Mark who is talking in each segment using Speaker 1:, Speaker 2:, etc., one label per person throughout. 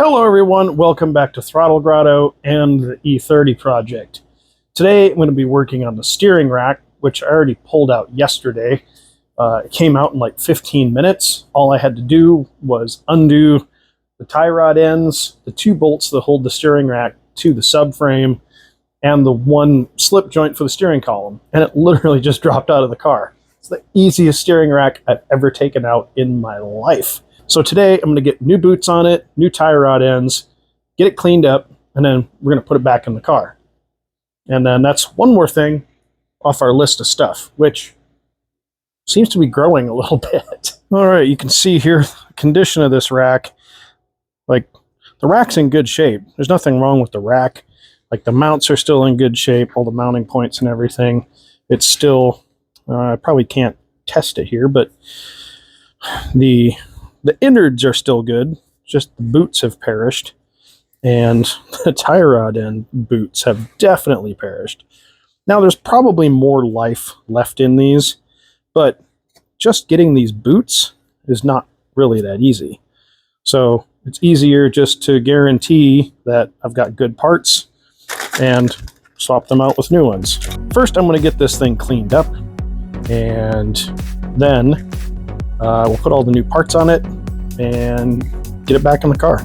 Speaker 1: Hello everyone, welcome back to Throttle Grotto and the E30 project. Today I'm going to be working on the steering rack, which I already pulled out yesterday. It came out in like 15 minutes. All I had to do was undo the tie rod ends, the two bolts that hold the steering rack to the subframe, and the one slip joint for the steering column. And it literally just dropped out of the car. It's the easiest steering rack I've ever taken out in my life. So today I'm going to get new boots on it, new tie rod ends, get it cleaned up, and then we're going to put it back in the car. And then that's one more thing off our list of stuff, which seems to be growing a little bit. All right, you can see here the condition of this rack. Like, the rack's in good shape. There's nothing wrong with the rack. Like, the mounts are still in good shape, all the mounting points and everything. It's still, I probably can't test it here, but the innards are still good, just the boots have perished, and the tie rod end boots have definitely perished. Now, there's probably more life left in these, but just getting these boots is not really that easy. So it's easier just to guarantee that I've got good parts and swap them out with new ones. First, I'm going to get this thing cleaned up, and then we'll put all the new parts on it and get it back in the car.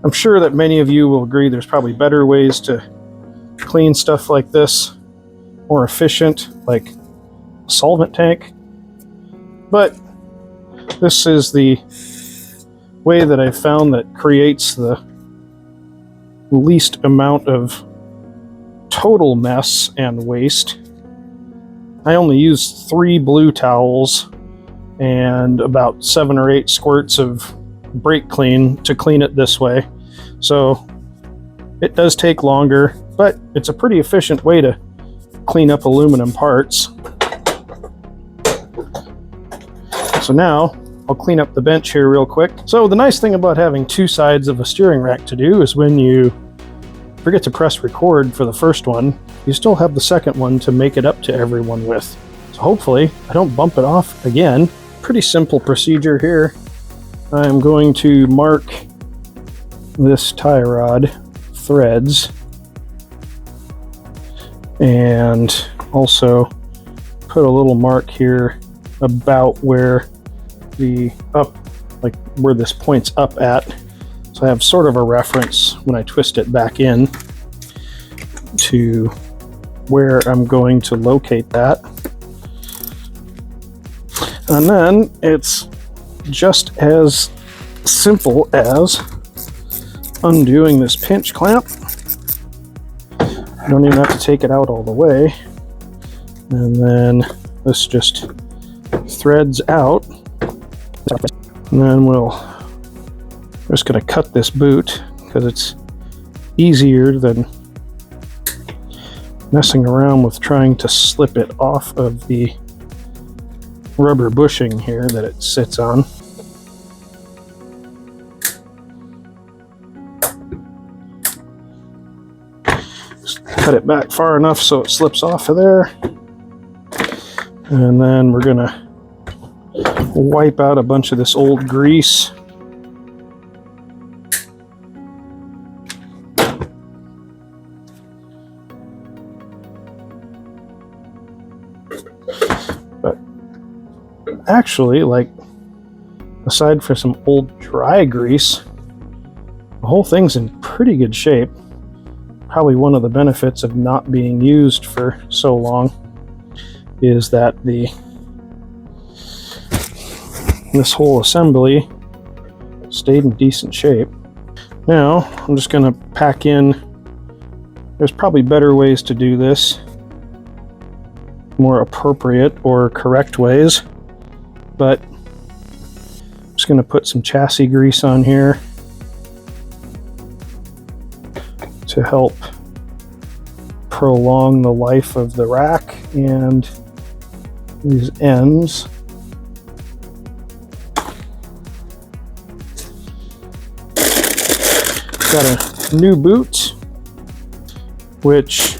Speaker 1: I'm sure that many of you will agree there's probably better ways to clean stuff like this, more efficient, like a solvent tank. But this is the way that I found that creates the least amount of total mess and waste. I only used 3 blue towels and about 7 or 8 squirts of brake clean to clean it this way. So it does take longer, but it's a pretty efficient way to clean up aluminum parts. So now I'll clean up the bench here real quick. So the nice thing about having 2 sides of a steering rack to do is when you forget to press record for the first one, you still have the second one to make it up to everyone with. So hopefully I don't bump it off again. Pretty simple procedure here. I'm going to mark this tie rod threads and also put a little mark here about where where this points up at, so I have sort of a reference when I twist it back in to where I'm going to locate that. And then it's just as simple as undoing this pinch clamp. You don't even have to take it out all the way, and then this just threads out. And then we're just going to cut this boot because it's easier than messing around with trying to slip it off of the rubber bushing here that it sits on. Just cut it back far enough so it slips off of there. And then we're going to wipe out a bunch of this old grease. But actually, like, aside for some old dry grease, the whole thing's in pretty good shape. Probably one of the benefits of not being used for so long is that this whole assembly stayed in decent shape. Now I'm just going to pack in. There's probably better ways to do this, more appropriate or correct ways, but I'm just going to put some chassis grease on here to help prolong the life of the rack and these ends. Got a new boot, which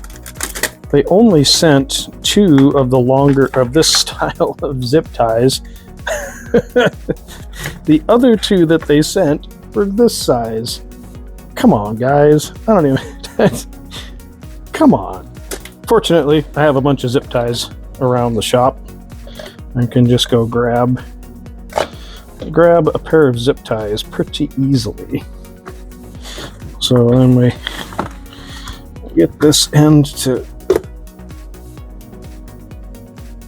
Speaker 1: They only sent 2 of the longer of this style of zip ties. The other 2 that they sent were this size. Come on, guys. I don't even... Come on. Fortunately, I have a bunch of zip ties around the shop. I can just go grab a pair of zip ties pretty easily. So then we get this end to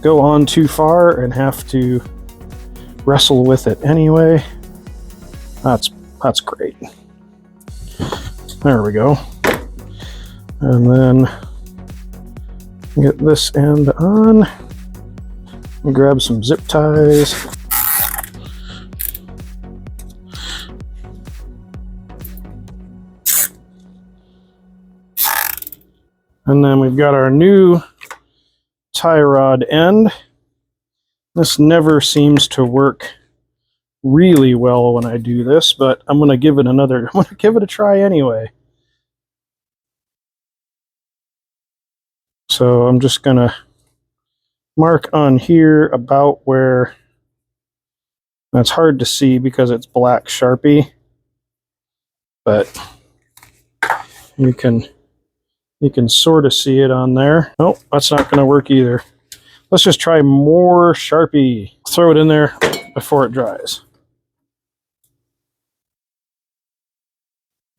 Speaker 1: go on too far and have to wrestle with it anyway. That's great. There we go. And then get this end on and grab some zip ties. And then we've got our new tie rod end. This never seems to work really well when I do this, but I'm going to give it a try anyway. So I'm just going to mark on here about where, that's hard to see because it's black Sharpie, but you can sort of see it on there. Nope, that's not going to work either. Let's just try more Sharpie. Throw it in there before it dries.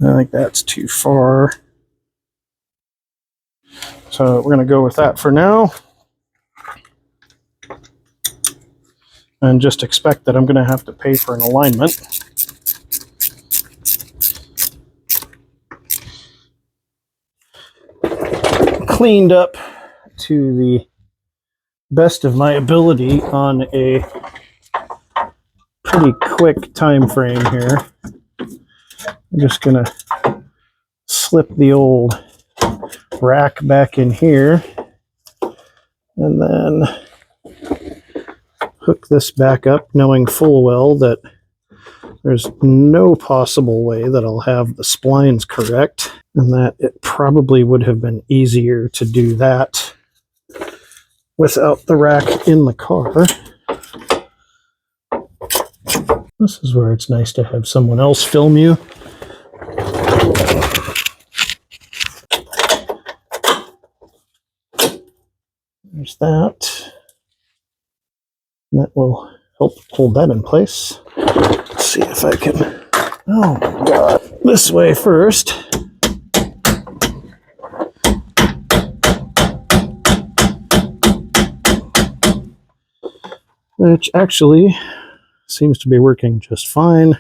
Speaker 1: I think that's too far. So we're going to go with that for now. And just expect that I'm going to have to pay for an alignment. Cleaned up to the best of my ability on a pretty quick time frame here. I'm just going to slip the old rack back in here and then hook this back up, knowing full well that there's no possible way that I'll have the splines correct, and that it probably would have been easier to do that without the rack in the car. This is where it's nice to have someone else film you. There's that. And that will help hold that in place. Let's see if I can... Oh my god. This way first. Which actually seems to be working just fine.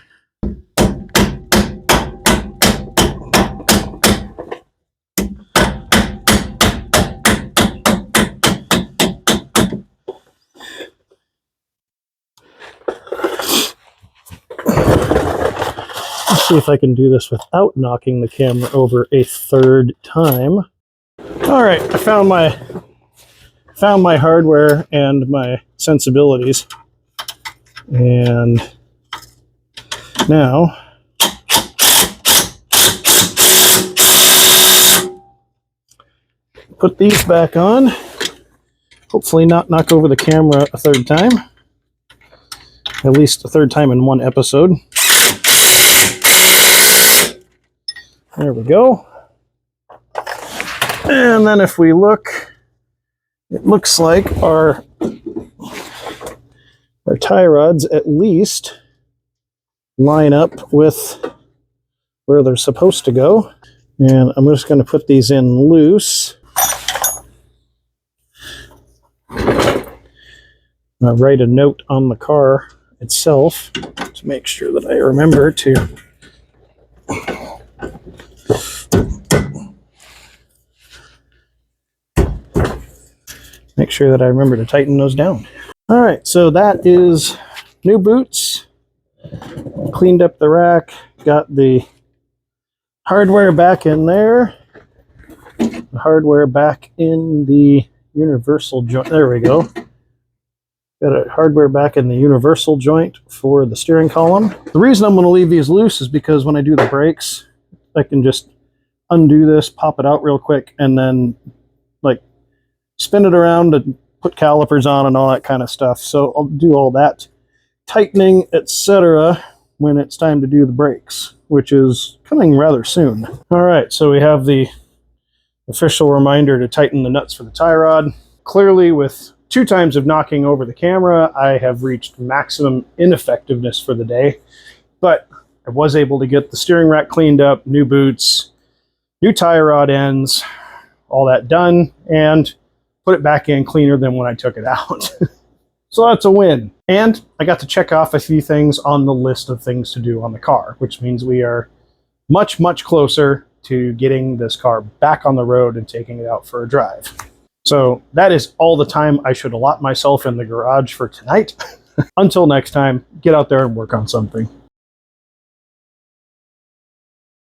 Speaker 1: See if I can do this without knocking the camera over a third time. All right, I found my hardware and my sensibilities, and now put these back on. Hopefully not knock over the camera a third time, at least a third time in one episode. There we go. And then if we look, it looks like our tie rods at least line up with where they're supposed to go. And I'm just going to put these in loose. I'll write a note on the car itself to make sure that I remember to tighten those down. All right, so that is new boots. Cleaned up the rack, got the hardware back in there. The hardware back in the universal joint. There we go. Got a hardware back in the universal joint for the steering column. The reason I'm going to leave these loose is because when I do the brakes, I can just undo this, pop it out real quick, and then like spin it around and put calipers on and all that kind of stuff. So I'll do all that tightening, etc. when it's time to do the brakes, which is coming rather soon. All right, so we have the official reminder to tighten the nuts for the tie rod. Clearly, with 2 times of knocking over the camera, I have reached maximum ineffectiveness for the day, but I was able to get the steering rack cleaned up, new boots, new tie rod ends, all that done, and put it back in cleaner than when I took it out. So that's a win. And I got to check off a few things on the list of things to do on the car, which means we are much, much closer to getting this car back on the road and taking it out for a drive. So that is all the time I should allot myself in the garage for tonight. Until next time, get out there and work on something.